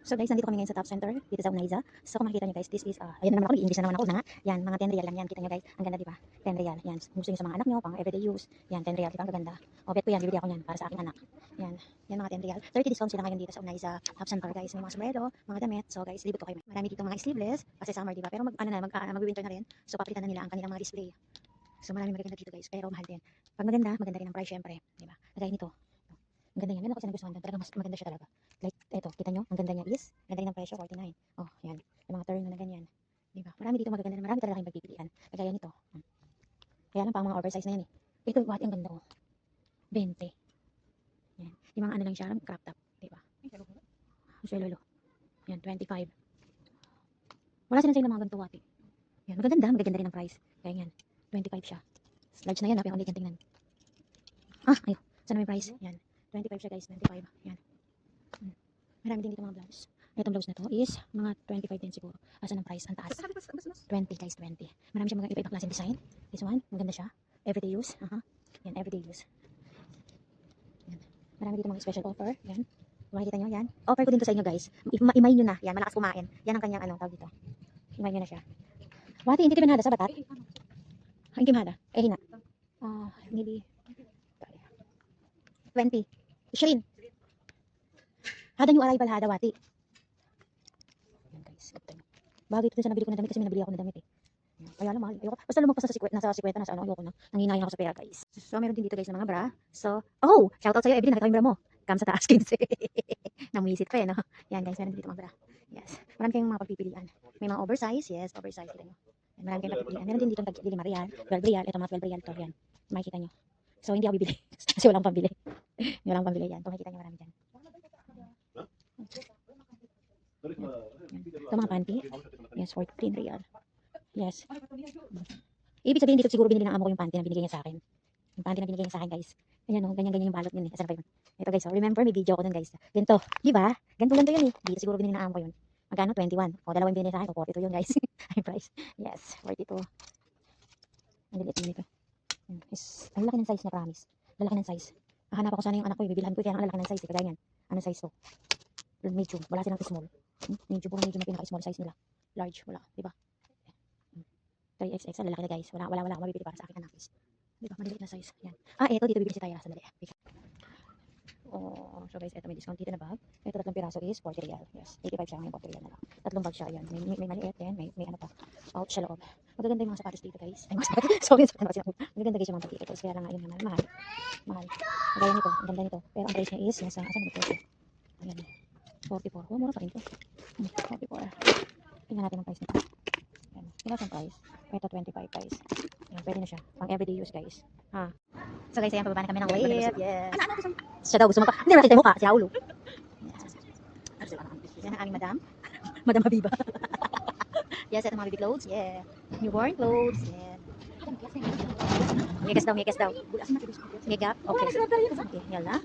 So guys, nandito kami ngayon sa Top Center, dito sa Unaiza. So kung makikita nyo guys, this is, ayan naman ako, nag-English na naman ako na nga. Yan, mga 10 real lang yan. Kita nyo guys, ang ganda diba? 10 real. Yan, gusto nyo sa mga anak nyo, pang everyday use. Yan, 10 real, diba? Ang gaganda. O, bet ko yan, bibili ako yan para sa aking anak. Yan, yan mga 10 real. 30 discount sila ngayon dito sa Unaiza Top Center guys. May mga sombrero, mga damit. So guys, libot ko kayo. Marami dito mga sleeveless, kasi summer diba? Pero mag-winter na rin. So papalitan na nila ang kanilang mga display. So marami magaganda dito guys, pero mahal din. Pag maganda, maganda rin ang price syempre, diba? Kagaya nito. Ang ganda yan. Yan ako kasi nagustuhan doon. Talaga mas maganda siya talaga. Like, eto, kita nyo, ang ganda niya is, ganda rin ang presyo, 49. Oh, yan. Yung mga turn na ganyan. Diba? Marami dito magaganda na marami talaga kayong pagpipilian. Kagaya nito. Kaya lang pang mga oversize na yan eh. Ito, what, ang ganda oh. 20. Yan. Yung mga ano lang siya, crop top. Diba? Lolo. Yan, 25. Wala silang sa'yo ng mga ganito, wati. Yan, magaganda rin ang price. Kaya yan, 25 siya. Large na yan, pero ang liit yan tingnan. Ah, ayun. Sana may price? Yan. 25 siya guys, 25. Yan. Marami din dito mga blouse. Itong blouse na to is mga 25 din siguro. Asan ang price? Ang taas. 20 guys, 20. Marami siyang mga iba-ibang klaseng design. This one, maganda siya. Everyday use. Yan, everyday use. Yan. Marami dito mga special offer. Yan. Makikita nyo, yan. Offer ko din to sa inyo guys. Imay nyo na. Yan, malakas kumain. Yan ang kanyang tawag dito. Imay nyo na siya. Wati, hindi timanada sa batat? Hindi timada. Eh, hina. Maybe 20. Shirin. Hada yung arrival hada, wati. Yan guys. Bagay ito sa nabili ko na damit kasi may nabili ako na damit eh. Kaya lang mahal. Ayoko. Basta lumagpas nasa 50, nasa ano, ayoko na. Nanginayin ako sa pera guys. So meron din dito guys ng mga bra. So, oh! Shoutout sa'yo Evelyn, nakita ko yung bra mo. Come sa taas 15. Namuisit pa eh, no? Yan guys, meron din dito mga bra. Yes. Marami kayong mga pagpipilian. May mga oversize, yes, oversize. Kita nyo. Yan, marami kayong pagpipilian. Meron din dito ng tag-5 real, 12 real. Ito mga 12 real to. Yan. Makikita nyo. So hindi ako bibili. Kasi walang pambili. Walang pambili yan. Kung makikita nyo marami dyan. Ito mga panty. Yes, 14 real. Yes. Ibig sabihin dito siguro binili ng amo ko yung panty na binigay niya sa akin. Yung panty na binigay niya sa akin guys. Ayan o, ganyan-ganyan yung balot yun eh. Asan ba yun? Ito guys, so remember may video ko dun guys. Ganito. Diba? Ganto yun eh. Dito siguro binili ng amo ko yun. Magkano? 21. O, dalawang binili sa akin. O, 42 yun guys. Ay price. Yes, 42. Ang liit yun dito. Ang laki ng size na promise. Lalaki ng size. Hahanap ako sana yung anak ko. Bibilhan ko kaya ang lalaki ng size. Kagaya yan. Ano size to? Medium. Wala silang small. Medium. Puro medium na pinaka-small size nila. Large. Wala. Diba? 3XXL. Lalaki na guys. Wala ako mabibili para sa akin anak guys. Diba? Maliliit na size. Yan. Eto. Dito bibili si Tyra. Sandali. Oh, so guys, ito may discount dito na bag. Ito tatlong piraso is 40 real. Yes, 85 siya ngayon, 40 real na lang. Tatlong bag siya, ayan. May maliit din, may ano pa. Pouch sa loob. Magaganda yung mga sapatos dito, guys. Ay, mga sapatos. Sorry, magaganda guys yung mga sapatos. Kaya lang nga, yun naman, mahal. Kagaya nito, ang ganda nito. Pero ang price niya is, nasa, asan nito? Ayan, 44. Oh, mura pa rin to. 44. Tingnan natin ang price nito. Ayan, tingnan ang price. Ito, 25 guys. Ayan, pwede na siya. Pang everyday use, guys. So guys, ayan, pababa na kami ng lift. Yes. Siya daw, gusto mo pa. Hindi naman nakita yung mukha, si Raulo. Yan ang aming madam. Madam Habiba. Yes, ito mga baby clothes. Yeah. Newborn clothes. Yeah. Megas daw. Megap. Okay. Okay, yan na.